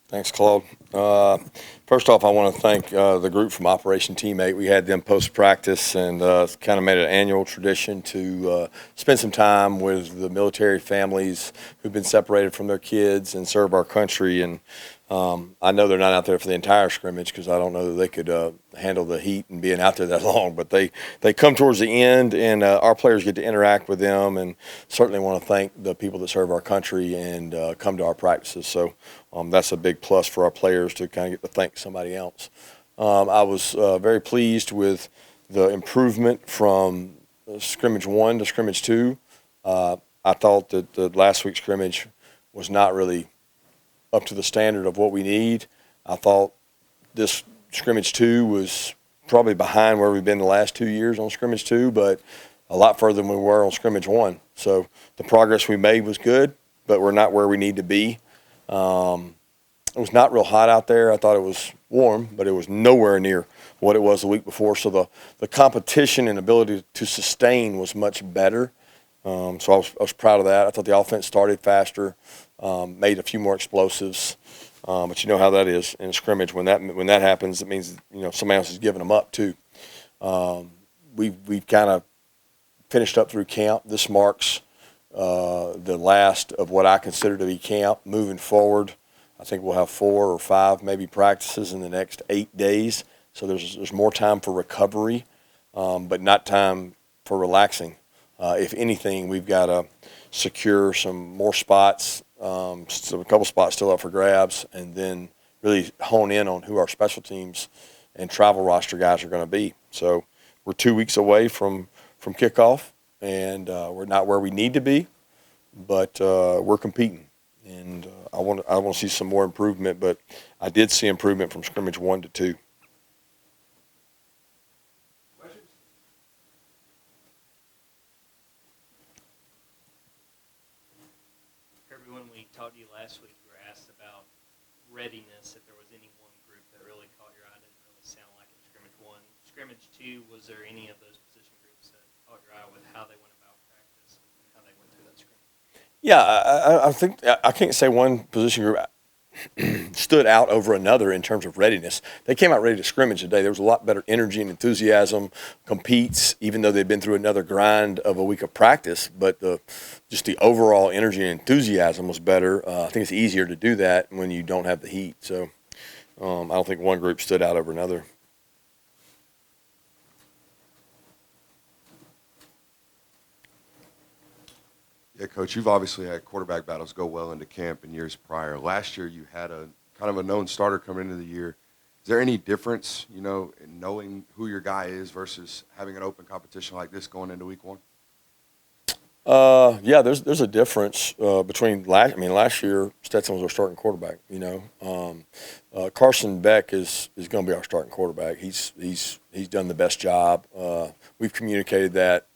Thanks, Claude. First off, I want to thank the group from Operation Teammate. We had them post-practice and kind of made it an annual tradition to spend some time with the military families who've been separated from their kids and serve our country. And I know they're not out there for the entire scrimmage because I don't know that they could handle the heat and being out there that long. But they come towards the end, and our players get to interact with them. And certainly want to thank the people that serve our country and come to our practices. So that's a big plus for our players to kind of get to thank somebody else. I was very pleased with the improvement from scrimmage 1 to scrimmage 2. I thought that the last week's scrimmage was not really up to the standard of what we need. I thought this scrimmage 2 was probably behind where we've been the last 2 years on scrimmage 2, but a lot further than we were on scrimmage 1. So the progress we made was good, but we're not where we need to be. It was not real hot out there. I thought it was warm, but it was nowhere near what it was the week before. So the competition and ability to sustain was much better. So I was proud of that. I thought the offense started faster, made a few more explosives. But you know how that is in a scrimmage. When that happens, it means somebody else is giving them up too. We've kind of finished up through camp. This marks the last of what I consider to be camp. Moving forward, I think we'll have 4 or 5 maybe practices in the next 8 days. So there's more time for recovery, but not time for relaxing. If anything, we've got to secure some more spots, so a couple spots still up for grabs, and then really hone in on who our special teams and travel roster guys are going to be. So we're 2 weeks away from kickoff, and we're not where we need to be, but we're competing. And I want to see some more improvement, but I did see improvement from scrimmage 1 to 2. Kirby, when we talked to you last week, you were asked about readiness, if there was any one group that really caught your eye. Didn't really sound like in scrimmage 1. Scrimmage 2, was there any of those position groups that caught your eye with how they went about practice and how they went through that scrimmage? Yeah, I think I can't say one position group stood out over another in terms of readiness. They came out ready to scrimmage today. There was a lot better energy and enthusiasm, competes, even though they'd been through another grind of a week of practice. But just the overall energy and enthusiasm was better. I think it's easier to do that when you don't have the heat. So I don't think one group stood out over another. Yeah, Coach, you've obviously had quarterback battles go well into camp in years prior. Last year, you had a kind of a known starter coming into the year. Is there any difference, in knowing who your guy is versus having an open competition like this going into week 1? Yeah, there's a difference between last year Stetson was our starting quarterback. Carson Beck is going to be our starting quarterback. He's done the best job. We've communicated that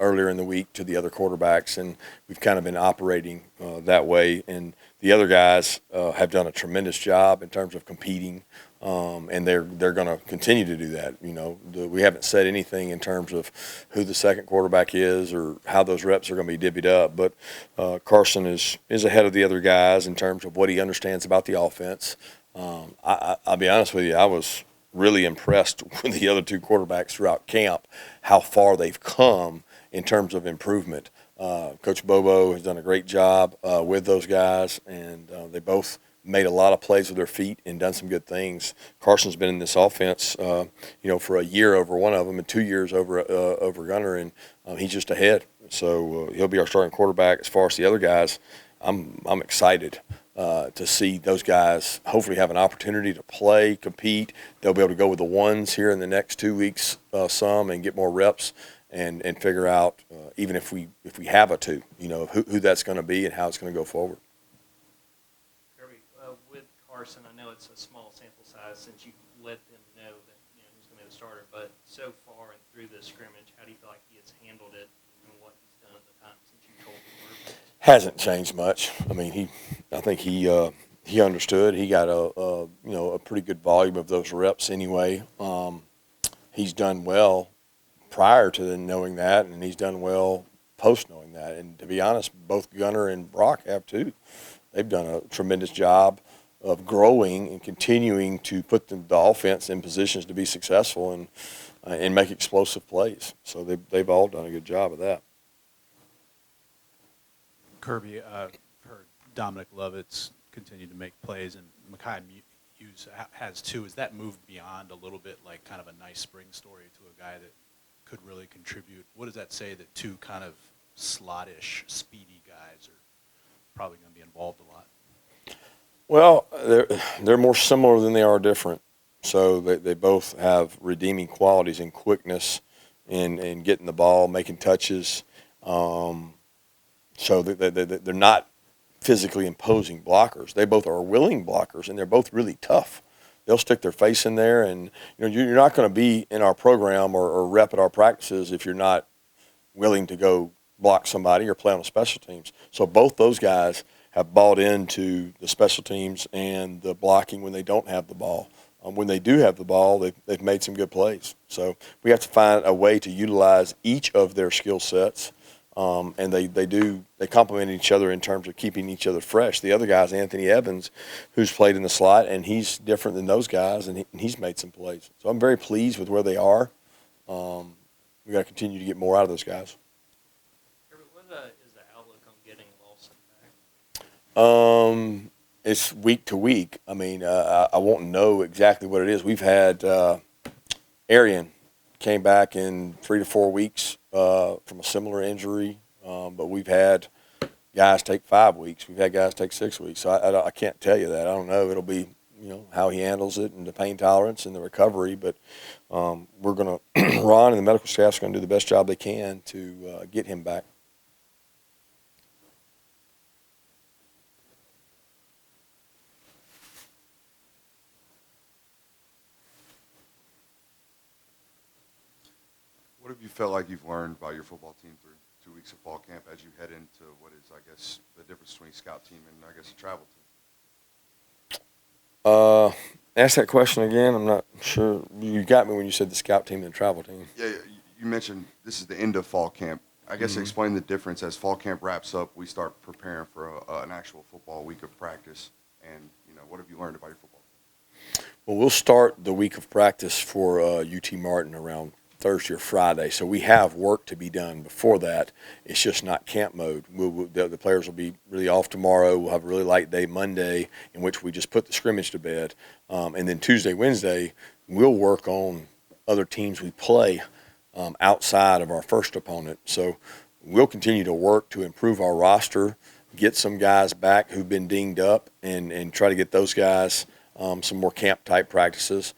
earlier in the week to the other quarterbacks, and we've kind of been operating that way. And the other guys have done a tremendous job in terms of competing, and they're going to continue to do that. We haven't said anything in terms of who the second quarterback is or how those reps are going to be divvied up. But Carson is ahead of the other guys in terms of what he understands about the offense. I'll be honest with you, I was really impressed with the other two quarterbacks throughout camp, how far they've come in terms of improvement. Coach Bobo has done a great job with those guys, and they both made a lot of plays with their feet and done some good things. Carson's been in this offense, for a year over one of them and 2 years over Gunner, and he's just ahead. So he'll be our starting quarterback. As far as the other guys, I'm excited to see those guys hopefully have an opportunity to play, compete. They'll be able to go with the ones here in the next 2 weeks, and get more reps and figure out even if we have a two, who that's going to be and how it's going to go forward. Kirby, with Carson, I know it's a small sample size since you let them know that he's going to be the starter, but so far and through this scrimmage, how do you feel like he has handled it and what he's done at the time since you told him? Hasn't changed much. I think he understood. He got a pretty good volume of those reps anyway. He's done well prior to knowing that, and he's done well post knowing that. And to be honest, both Gunner and Brock have too. They've done a tremendous job growing and continuing to put the offense in positions to be successful and make explosive plays. So they've all done a good job of that. Kirby, for Dominic Lovitz continued to make plays, and Mekhi Hughes has too. Has that moved beyond a little bit like kind of a nice spring story to a guy that could really contribute? What does that say that two kind of slot-ish, speedy guys are probably going to be involved a lot? Well, they're more similar than they are different. So they both have redeeming qualities in quickness and getting the ball, making touches. So they're not physically imposing blockers. They both are willing blockers, and they're both really tough. They'll stick their face in there, and you're not going to be in our program or rep at our practices if you're not willing to go block somebody or play on the special teams. So both those guys have bought into the special teams and the blocking when they don't have the ball. When they do have the ball, they've made some good plays. So we have to find a way to utilize each of their skill sets, and they complement each other in terms of keeping each other fresh. The other guy's Anthony Evans, who's played in the slot, and he's different than those guys, and he's made some plays. So I'm very pleased with where they are. We got to continue to get more out of those guys. What is the outlook on getting Lawson back? It's week to week. I mean, I won't know exactly what it is. We've had Arian came back in 3 to 4 weeks from a similar injury, but we've had guys take 5 weeks. We've had guys take 6 weeks. So I can't tell you that. I don't know. It'll be how he handles it and the pain tolerance and the recovery. But we're going to Ron and the medical staff's going to do the best job they can to get him back. What have you felt like you've learned about your football team through 2 weeks of fall camp as you head into what is, I guess, the difference between a scout team and, I guess, a travel team? Ask that question again. I'm not sure. You got me when you said the scout team and the travel team. Yeah, you mentioned this is the end of fall camp. I guess explain the difference as fall camp wraps up. We start preparing for an actual football week of practice, and what have you learned about your football team? Well, we'll start the week of practice for UT Martin around Thursday or Friday, so we have work to be done before that. It's just not camp mode. The players will be really off tomorrow. We'll have a really light day Monday in which we just put the scrimmage to bed, and then Tuesday, Wednesday, we'll work on other teams we play outside of our first opponent. So we'll continue to work to improve our roster, get some guys back who've been dinged up, and try to get those guys some more camp-type practices.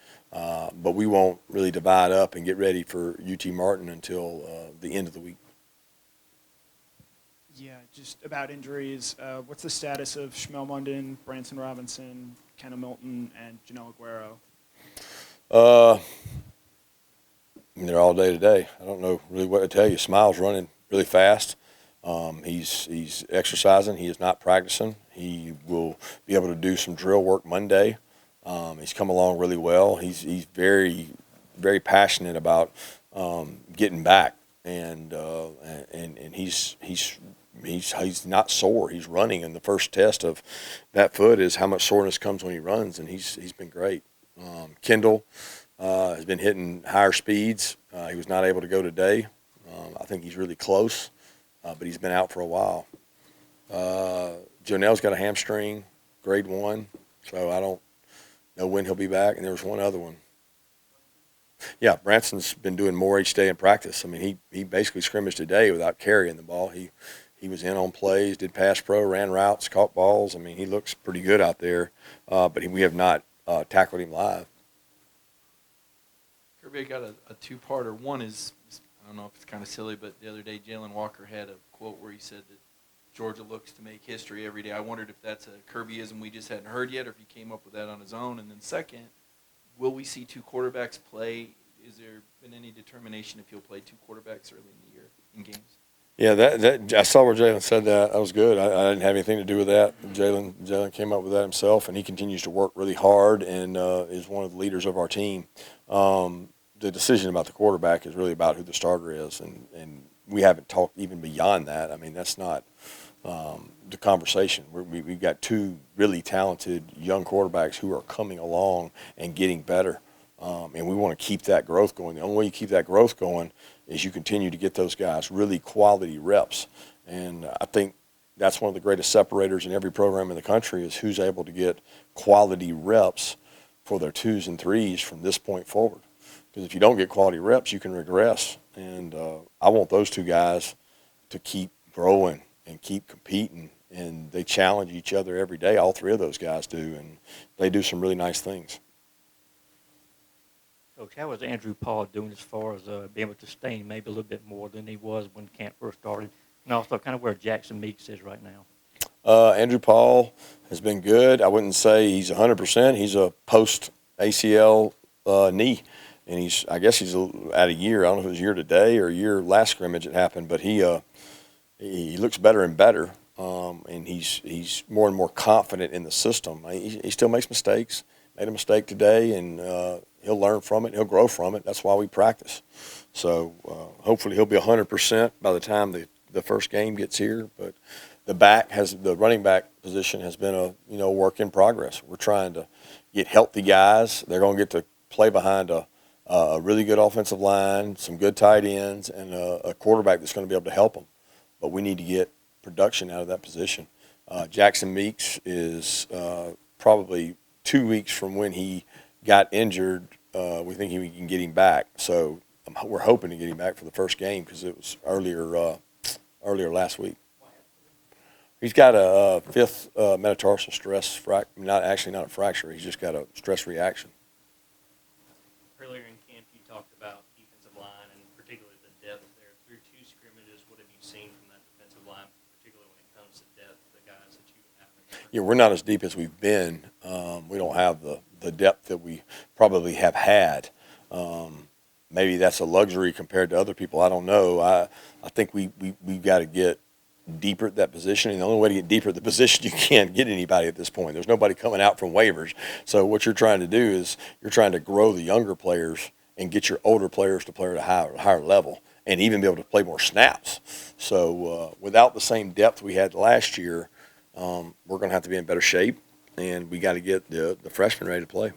But we won't really divide up and get ready for UT Martin until the end of the week. Yeah, just about injuries. What's the status of Shmel Munden, Branson Robinson, Kenna Milton, and Janelle Aguero? They're all day to day. I don't know really what to tell you. Smile's running really fast. He's exercising. He is not practicing. He will be able to do some drill work Monday. He's come along really well. He's very, very passionate about getting back, and he's not sore. He's running, and the first test of that foot is how much soreness comes when he runs, and he's been great. Kendall has been hitting higher speeds. He was not able to go today. I think he's really close, but he's been out for a while. Jonell's got a hamstring, grade 1, so I don't know when he'll be back, and there was one other one. Yeah, Branson's been doing more each day in practice. I mean, he basically scrimmaged today without carrying the ball. He was in on plays, did pass pro, ran routes, caught balls. I mean, he looks pretty good out there, but we have not tackled him live. Kirby, I got a two-parter. One is, I don't know if it's kind of silly, but the other day Jalen Walker had a quote where he said that Georgia looks to make history every day. I wondered if that's a Kirbyism we just hadn't heard yet, or if he came up with that on his own. And then second, will we see two quarterbacks play? Is there been any determination if he'll play two quarterbacks early in the year in games? Yeah, that I saw where Jalen said that. That was good. I didn't have anything to do with that. Jalen came up with that himself, and he continues to work really hard and is one of the leaders of our team. The decision about the quarterback is really about who the starter is, and we haven't talked even beyond that. I mean, that's not the conversation. We've got two really talented young quarterbacks who are coming along and getting better, and we want to keep that growth going. The only way you keep that growth going is you continue to get those guys really quality reps, and I think that's one of the greatest separators in every program in the country is who's able to get quality reps for their 2s and 3s from this point forward. Because if you don't get quality reps, you can regress, and I want those two guys to keep growing and keep competing, and they challenge each other every day. All three of those guys do, and they do some really nice things. Coach, how is Andrew Paul doing as far as being able to sustain maybe a little bit more than he was when camp first started, and also kind of where Jackson Meeks is right now? Andrew Paul has been good. I wouldn't say he's 100%. He's a post-ACL knee, and I guess he's at a year. I don't know if it was a year today or a year last scrimmage it happened, but he looks better and better, and he's more and more confident in the system. He still makes mistakes. Made a mistake today, and he'll learn from it. He'll grow from it. That's why we practice. So hopefully he'll be 100% by the time the first game gets here. But the running back position has been a work in progress. We're trying to get healthy guys. They're going to get to play behind a really good offensive line, some good tight ends, and a quarterback that's going to be able to help them. But we need to get production out of that position. Jackson Meeks is probably 2 weeks from when he got injured. We think we can get him back. So we're hoping to get him back for the first game because it was earlier last week. He's got a fifth metatarsal stress not a fracture. He's just got a stress reaction. Earlier in camp, you talked about defensive line and particularly the depth there. Through 2 scrimmages, what have you seen from that defensive line, particularly when it comes to depth, the guys that you have? Yeah, we're not as deep as we've been. We don't have the depth that we probably have had. Maybe that's a luxury compared to other people. I don't know. I think we've got to get deeper at that position, and the only way to get deeper at the position, you can't get anybody at this point. There's nobody coming out from waivers. So what you're trying to do is you're trying to grow the younger players and get your older players to play at a higher level and even be able to play more snaps. So without the same depth we had last year, we're going to have to be in better shape, and we got to get the freshmen ready to play.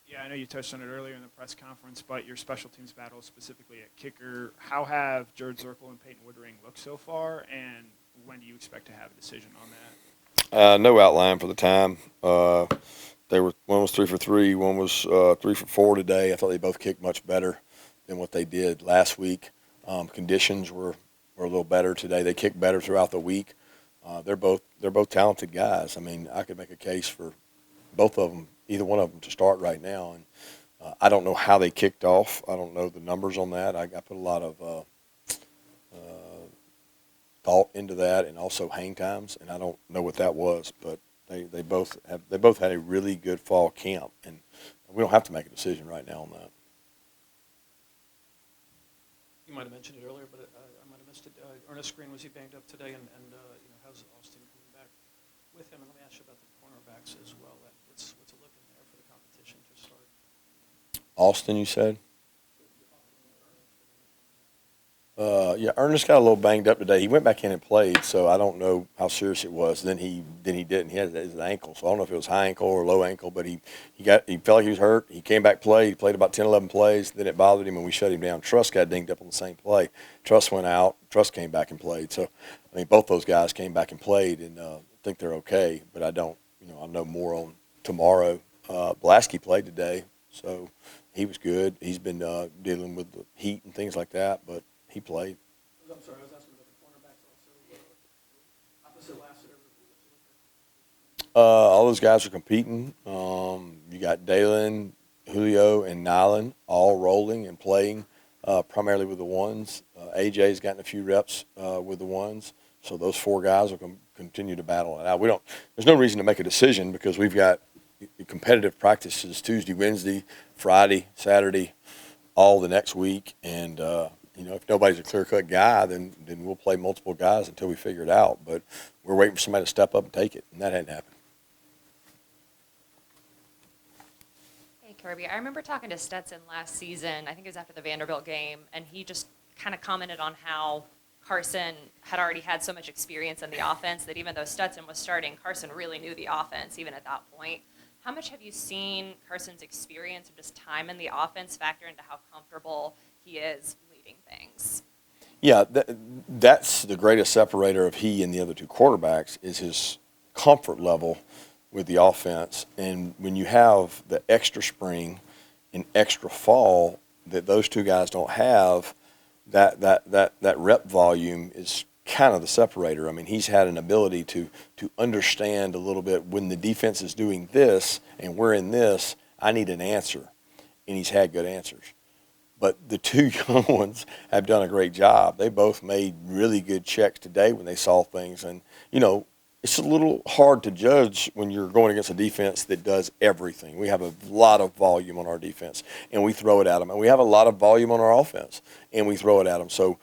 Yeah, I know you touched on it earlier in the press conference, but your special teams battle, specifically at kicker, how have Jared Zirkle and Peyton Woodring looked so far, and when do you expect to have a decision on that? No outline for the time. One was 3 for 3, one was 3 for 4 today. I thought they both kicked much better than what they did last week. Conditions were a little better today. They kicked better throughout the week. They're both talented guys. I mean, I could make a case for both of them, either one of them, to start right now. And I don't know how they kicked off. I don't know the numbers on that. I put a lot of thought into that, and also hang times, and I don't know what that was. But they both had a really good fall camp, and we don't have to make a decision right now on that. You might have mentioned it earlier, but I might have missed it. Ernest Green, was he banged up today? And how's Austin coming back with him? And let me ask you about the cornerbacks as well. What's it looking there for the competition to start? Austin, you said? Yeah, Ernest got a little banged up today. He went back in and played, so I don't know how serious it was. Then he didn't. He had his ankle, so I don't know if it was high ankle or low ankle, but he felt like he was hurt. He came back, played. He played about 10, 11 plays. Then it bothered him, and we shut him down. Truss got dinged up on the same play. Truss went out. Truss came back and played. So, I mean, both those guys came back and played, and I think they're okay, but I don't. I'll know more on tomorrow. Blasky played today, so he was good. He's been dealing with the heat and things like that, but he played. I'm sorry, I was asking about the cornerbacks also. Opposite last year. All those guys are competing. You got Dalen, Julio, and Nylan all rolling and playing primarily with the ones. AJ's gotten a few reps with the ones. So those 4 guys will continue to battle it out. There's no reason to make a decision because we've got competitive practices Tuesday, Wednesday, Friday, Saturday, all the next week. And, if nobody's a clear-cut guy, then we'll play multiple guys until we figure it out. But we're waiting for somebody to step up and take it, and that hadn't happened. Hey, Kirby, I remember talking to Stetson last season, I think it was after the Vanderbilt game, and he just kind of commented on how Carson had already had so much experience in the offense that even though Stetson was starting, Carson really knew the offense even at that point. How much have you seen Carson's experience and just time in the offense factor into how comfortable he is leading things? Yeah, that's the greatest separator of he and the other two quarterbacks is his comfort level with the offense. And when you have the extra spring and extra fall that those two guys don't have, that rep volume is kind of the separator. I mean, he's had an ability to understand a little bit when the defense is doing this and we're in this, I need an answer. And he's had good answers. But the two young ones have done a great job. They both made really good checks today when they saw things. And, you know, it's a little hard to judge when you're going against a defense that does everything. We have a lot of volume on our defense, and we throw it at them. And we have a lot of volume on our offense, and we throw it at them. So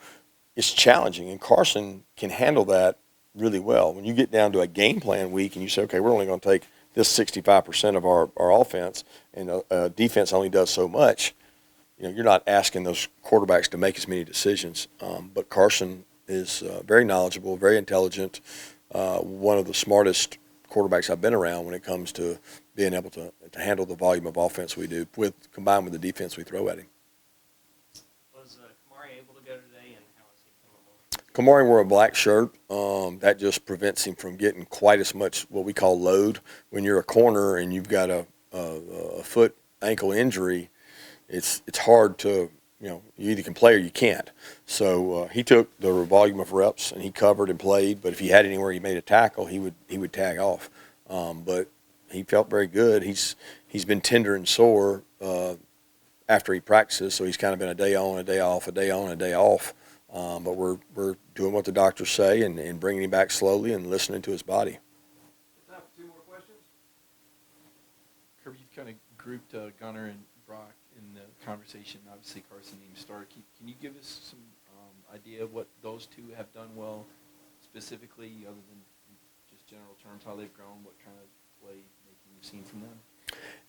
it's challenging, and Carson can handle that really well. When you get down to a game plan week and you say, okay, we're only going to take this 65% of our offense, and defense only does so much, you know, you're not asking those quarterbacks to make as many decisions. But Carson is very knowledgeable, very intelligent, one of the smartest quarterbacks I've been around when it comes to being able to handle the volume of offense we do, combined with the defense we throw at him. Was Kamari able to go today, and how is he coming along? Kamari wore a black shirt. That just prevents him from getting quite as much what we call load. When you're a corner and you've got a foot ankle injury, it's hard to, you know, you either can play or you can't. So he took the volume of reps and he covered and played. But if he had anywhere he made a tackle, he would tag off. But he felt very good. He's been tender and sore after he practices, so he's kind of been a day on, a day off, a day on, a day off. But we're doing what the doctors say and bringing him back slowly and listening to his body. Time for 2 more questions. Kirby, you've kind of grouped Gunner and Brock in the conversation. Obviously, Carson named starter. Can you give us some idea of what those two have done well, specifically, other than just general terms, how they've grown, what kind of play making you've seen from them?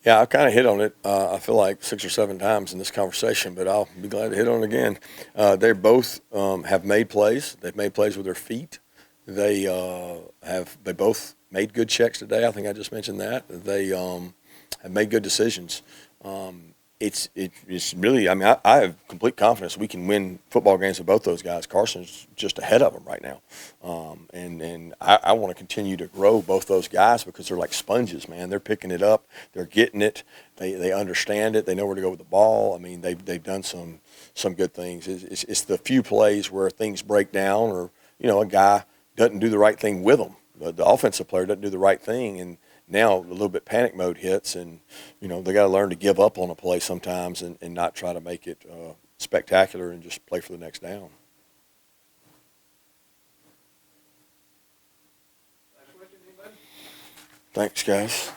Yeah, I kind of hit on it. I feel like 6 or 7 times in this conversation, but I'll be glad to hit on it again. They both have made plays. They've made plays with their feet. They both made good checks today. I think I just mentioned that. They have made good decisions. It's really, I mean, I have complete confidence we can win football games with both those guys. Carson's just ahead of them right now. And I want to continue to grow both those guys because they're like sponges, man. They're picking it up. They're getting it. They understand it. They know where to go with the ball. I mean, they've done some good things. It's the few plays where things break down or, you know, a guy doesn't do the right thing with them. The offensive player doesn't do the right thing, and now a little bit panic mode hits, and, you know, they got to learn to give up on a play sometimes and not try to make it spectacular and just play for the next down. Last question, anybody? Thanks, guys.